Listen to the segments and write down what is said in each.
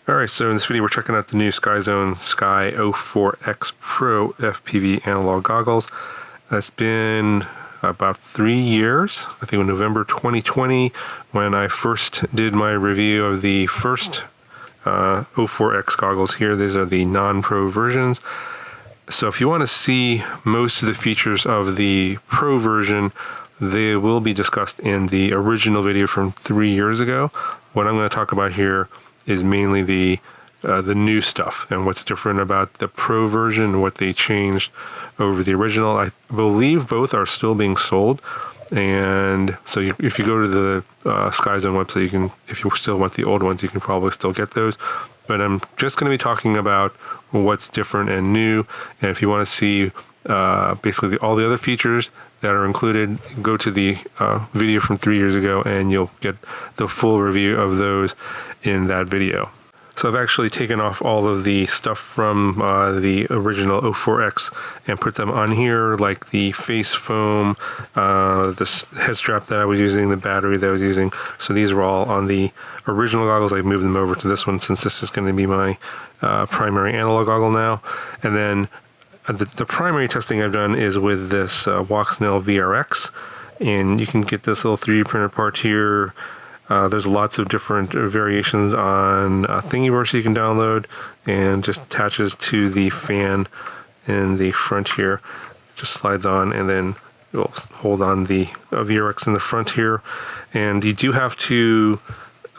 Alright, so in this video we're checking out the new SKYZONE Sky04X Pro FPV analog goggles. It's been about 3 years, I think in November 2020, when I first did my review of the first 04X goggles here. These are the non-pro versions. So if you want to see most of the features of the pro version, they will be discussed in the original video from 3 years ago. What I'm going to talk about here is mainly the new stuff and what's different about the pro version and what they changed over the original. I believe both are still being sold, and so if you go to the SKYZONE website, you can, if you still want the old ones, you can probably still get those. But I'm just going to be talking about what's different and new, and if you want to see basically all the other features that are included, go to the video from 3 years ago and you'll get the full review of those in that video. So I've actually taken off all of the stuff from the original 04X and put them on here, like the face foam, this head strap that I was using, the battery that I was using. So these are all on the original goggles. I moved them over to this one since this is going to be my primary analog goggle now. And then the primary testing I've done is with this Walksnail VRX, and you can get this little 3D printed part here. There's lots of different variations on Thingiverse you can download, and just attaches to the fan in the front here. Just slides on, and then you'll hold on the VRX in the front here. And you do have to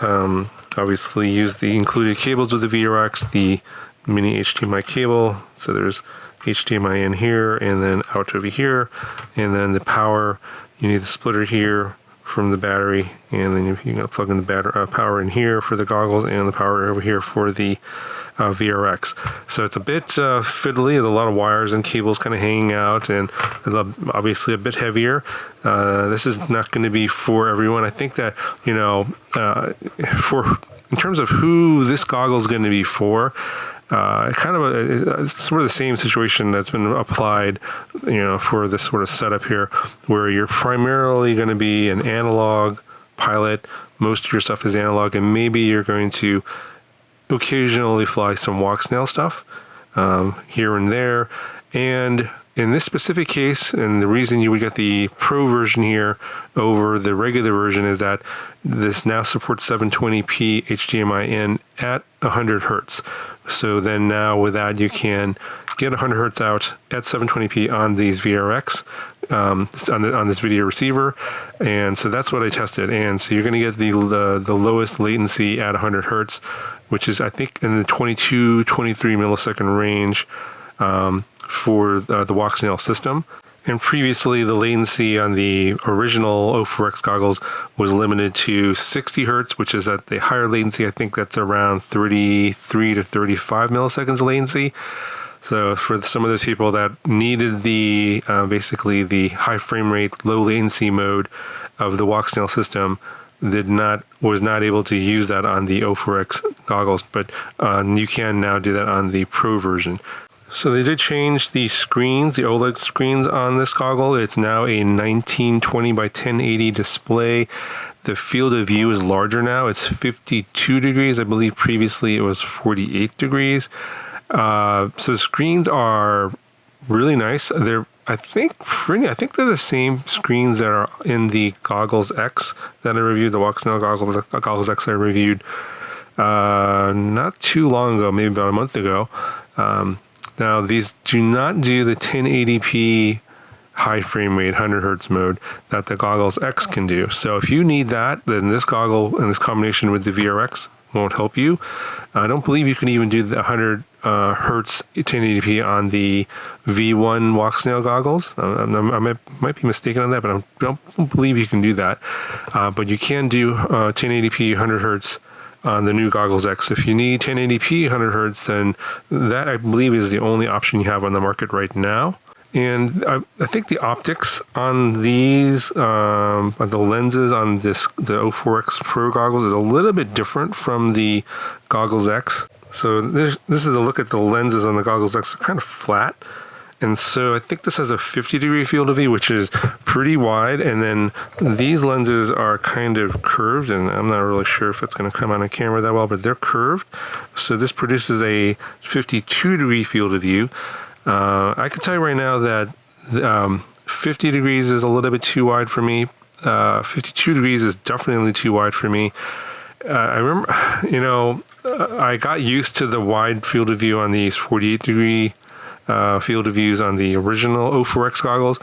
obviously use the included cables with the VRX, the mini HDMI cable. So there's HDMI in here and then out over here, and then the power, you need the splitter here from the battery, and then you're going to plug in the power in here for the goggles and the power over here for the VRX. So it's a bit fiddly, a lot of wires and cables kind of hanging out, and obviously a bit heavier. This is not going to be for everyone. I think that, you know, in terms of who this goggle is going to be for, it's sort of the same situation that's been applied, you know, for this sort of setup here, where you're primarily going to be an analog pilot. Most of your stuff is analog, and maybe you're going to occasionally fly some Walksnail stuff here and there. And in this specific case, and the reason you would get the pro version here over the regular version is that this now supports 720p HDMI in at 100 hertz. So then now with that, you can get 100 hertz out at 720p on these VRX, on this video receiver. And so that's what I tested. And so you're going to get the lowest latency at 100 hertz, which is, I think, in the 22, 23 millisecond range for the Walksnail system. And previously, the latency on the original 04X goggles was limited to 60 hertz, which is at the higher latency. I think that's around 33 to 35 milliseconds of latency. So for some of those people that needed the basically the high frame rate, low latency mode of the Walksnail system, was not able to use that on the 04X goggles, but you can now do that on the Pro version. So they did change the screens, the OLED screens on this goggle. It's now a 1920 by 1080 display. The field of view is larger now. It's 52 degrees. I believe previously it was 48 degrees. So the screens are really nice. I think they're the same screens that are in the Goggles X that I reviewed, the Walksnail Goggles X I reviewed not too long ago, maybe about a month ago. Now, these do not do the 1080p high frame rate 100 hertz mode that the Goggles X can do. So if you need that, then this goggle and this combination with the VRX won't help you. I don't believe you can even do the 100 hertz 1080p on the V1 Walksnail goggles. I might be mistaken on that, but I don't believe you can do that. But you can do 1080p 100 hertz on the new Goggles X. If you need 1080p 100 hertz, then that, I believe, is the only option you have on the market right now. And I think the optics on these, the lenses on the 04X Pro goggles is a little bit different from the Goggles X. So this is a look at the lenses on the Goggles X. They're kind of flat, And so I think this has a 50-degree field of view, which is pretty wide. And then these lenses are kind of curved, and I'm not really sure if it's going to come on camera that well, but they're curved. So this produces a 52-degree field of view. I can tell you right now that 50 degrees is a little bit too wide for me. 52 degrees is definitely too wide for me. I remember, I got used to the wide field of view on these 48-degree field of views on the original O4X goggles.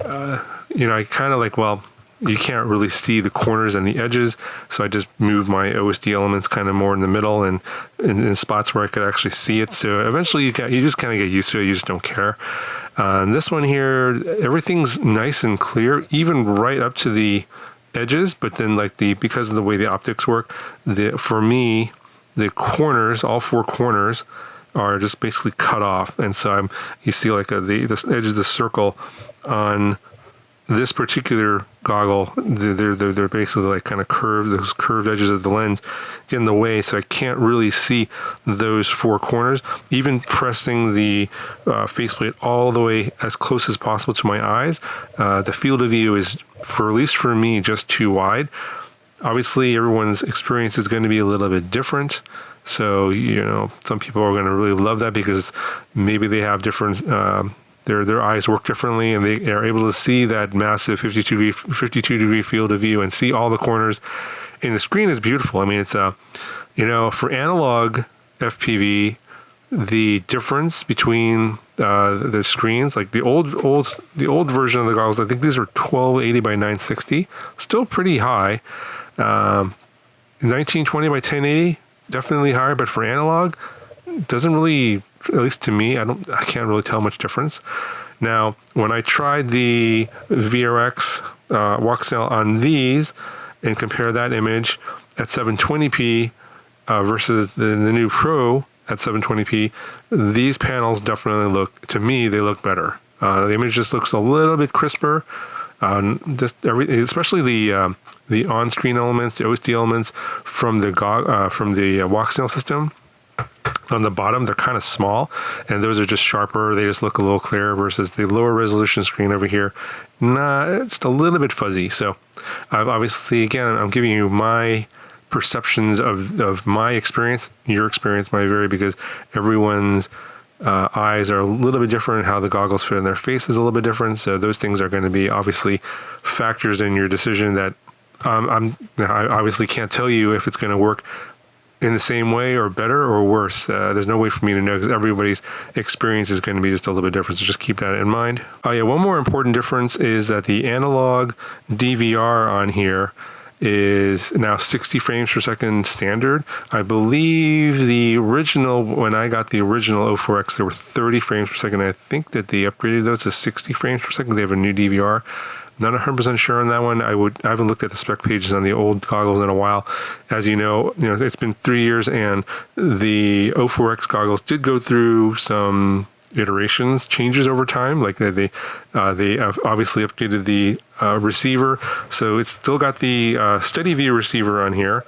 I kind of like, well, you can't really see the corners and the edges, so I just moved my OSD elements kind of more in the middle and in spots where I could actually see it. So eventually you just kind of get used to it. You just don't care. And this one here, everything's nice and clear, even right up to the edges. But then, because of the way the optics work, for me, the corners, all four corners, are just basically cut off, and so you see like the edge of the circle on this particular goggle. They're basically like kind of curved. Those curved edges of the lens get in the way, so I can't really see those four corners. Even pressing the faceplate all the way as close as possible to my eyes, the field of view is, at least for me, just too wide. Obviously, everyone's experience is going to be a little bit different. So, some people are going to really love that because maybe they have different, their eyes work differently, and they are able to see that massive 52-degree field of view and see all the corners. And the screen is beautiful. I mean, it's for analog FPV, the difference between the screens, like the old version of the goggles, I think these are 1280 by 960, still pretty high. 1920 by 1080. Definitely higher, but for analog, doesn't really, at least to me, I can't really tell much difference. Now, when I tried the VRX Walksnail on these and compare that image at 720p versus the new Pro at 720p, these panels definitely they look better. The image just looks a little bit crisper. Especially the on-screen elements, the OSD elements from the Walksnail system. On the bottom, they're kind of small, and those are just sharper. They just look a little clearer versus the lower resolution screen over here. Just a little bit fuzzy. So, obviously, again, I'm giving you my perceptions of my experience. Your experience might vary because everyone's eyes are a little bit different. How the goggles fit in their face is a little bit different. So those things are going to be obviously factors in your decision that I obviously can't tell you if it's going to work in the same way or better or worse. There's no way for me to know because everybody's experience is going to be just a little bit different. So just keep that in mind. One more important difference is that the analog DVR on here is now 60 frames per second standard. I believe when I got the original O4X, there were 30 frames per second. I think that they upgraded those to 60 frames per second. They have a new DVR. Not 100% sure on that one. I haven't looked at the spec pages on the old goggles in a while. As you know, it's been 3 years, and the O4X goggles did go through some changes over time. Like they have obviously upgraded the receiver, so it's still got the steady view receiver on here.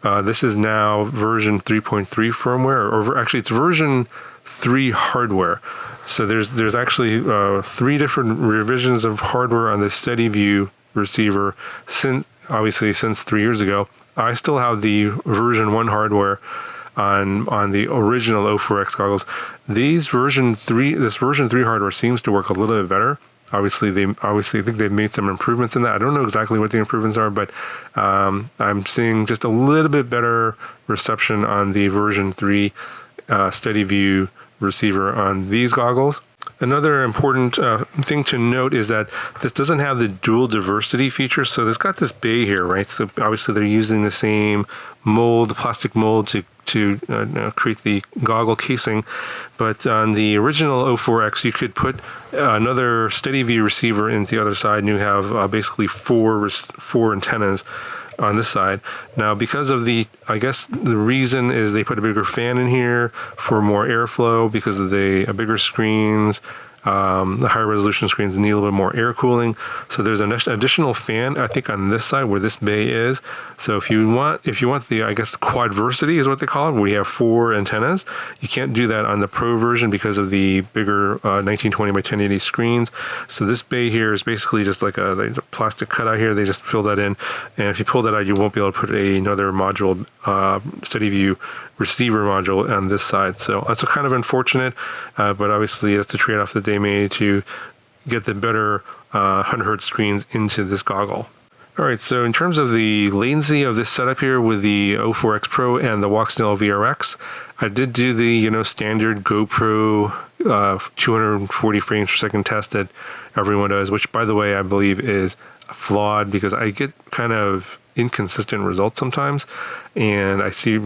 This is now version 3.3 firmware, or actually it's version 3 hardware. So there's actually 3 different revisions of hardware on the steady view receiver since 3 years ago. I still have the version 1 hardware on the original O4X goggles. This version 3 hardware seems to work a little bit better. Obviously, I think they've made some improvements in that. I don't know exactly what the improvements are, but I'm seeing just a little bit better reception on the version 3 steady view receiver on these goggles. Another important thing to note is that this doesn't have the dual diversity feature. So it's got this bay here, right? So obviously they're using the same mold, the plastic mold to create the goggle casing. But on the original O4X, you could put another steady view receiver into the other side, and you have basically four antennas on this side. Now, because of I guess the reason is they put a bigger fan in here for more airflow because of the bigger screens. The higher resolution screens need a little bit more air cooling. So there's an additional fan, I think, on this side where this bay is. So if you want the, I guess, quadversity is what they call it, where we have 4 antennas, you can't do that on the Pro version because of the bigger 1920 by 1080 screens. So this bay here is basically just like there's a plastic cutout here. They just fill that in, and if you pull that out, you won't be able to put another module, steady view receiver module on this side. So that's kind of unfortunate, but obviously that's a trade-off that they made to get the better 100 Hz screens into this goggle. All right, so in terms of the latency of this setup here with the O4X Pro and the Walksnail VRX, I did do the standard GoPro 240 frames per second test that everyone does, which by the way I believe is flawed because I get kind of inconsistent results sometimes, and I see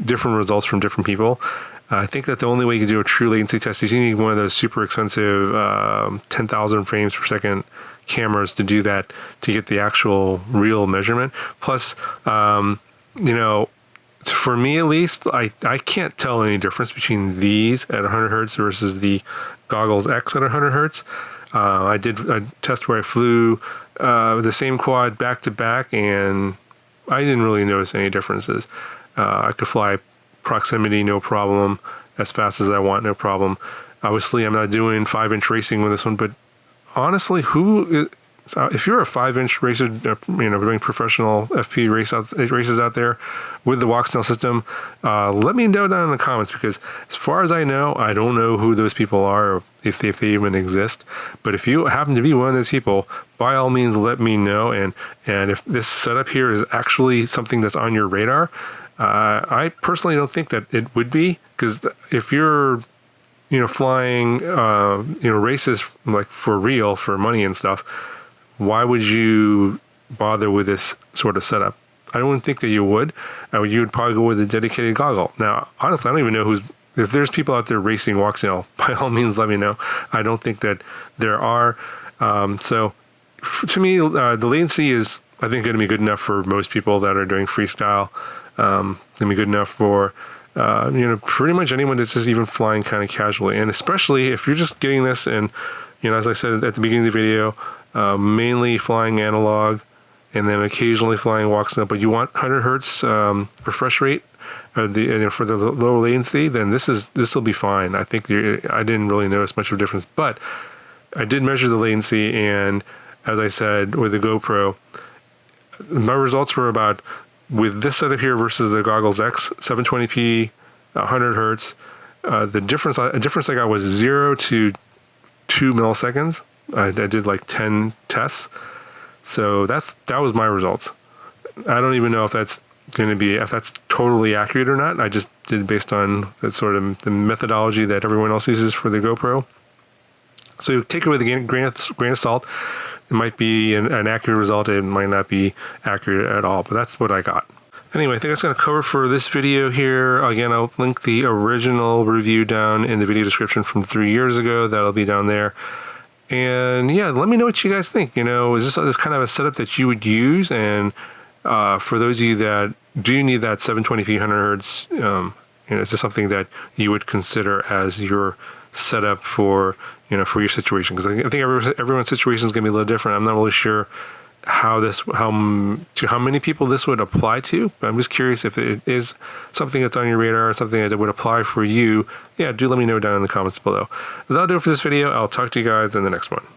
different results from different people. I think that the only way you can do a true latency test is you need one of those super expensive 10,000 frames per second cameras to do that, to get the actual real measurement. Plus, for me at least, I can't tell any difference between these at 100 Hertz versus the Goggles X at 100 Hertz. I did a test where I flew the same quad back to back, and I didn't really notice any differences. I could fly proximity, no problem, as fast as I want, no problem. Obviously, I'm not doing 5-inch racing with this one, but honestly, if you're a 5-inch racer, doing professional FPV races out there with the Walksnail system, let me know down in the comments, because as far as I know, I don't know who those people are, or if they even exist. But if you happen to be one of those people, by all means, let me know. And if this setup here is actually something that's on your radar, I personally don't think that it would be, because if you're flying races like for real, for money and stuff, why would you bother with this sort of setup? I don't think that you would. You would probably go with a dedicated goggle. Now, honestly, I don't even know if there's people out there racing Walksnail, by all means, let me know. I don't think that there are. So to me, the latency is, I think, going to be good enough for most people that are doing freestyle. Going to be good enough for pretty much anyone that's just even flying kind of casually, and especially if you're just getting this and as I said at the beginning of the video, mainly flying analog and then occasionally flying Walksnail, but you want 100 Hertz refresh rate for the lower latency, then this will be fine. I think I didn't really notice much of a difference, but I did measure the latency, and as I said with the GoPro, my results were about, with this setup here versus the Goggles X, 720p, 100 Hertz, the difference I got was 0 to 2 milliseconds. I did like 10 tests, so that was my results. I don't even know if that's totally accurate or not. I just did it based on that sort of the methodology that everyone else uses for the GoPro. So take it with a grain of salt. It might be an accurate result. It might not be accurate at all, but that's what I got. Anyway, I think that's going to cover for this video here. Again, I'll link the original review down in the video description from 3 years ago. That'll be down there. And yeah, let me know what you guys think. Is this kind of a setup that you would use? And for those of you that do need that 720p 100 Hertz, is this something that you would consider as your setup for your situation? Because I think everyone's situation is going to be a little different. I'm not really sure how many people this would apply to, but I'm just curious if it is something that's on your radar or something that would apply for you. Yeah, do let me know down in the comments below. That'll do it for this video. I'll talk to you guys in the next one.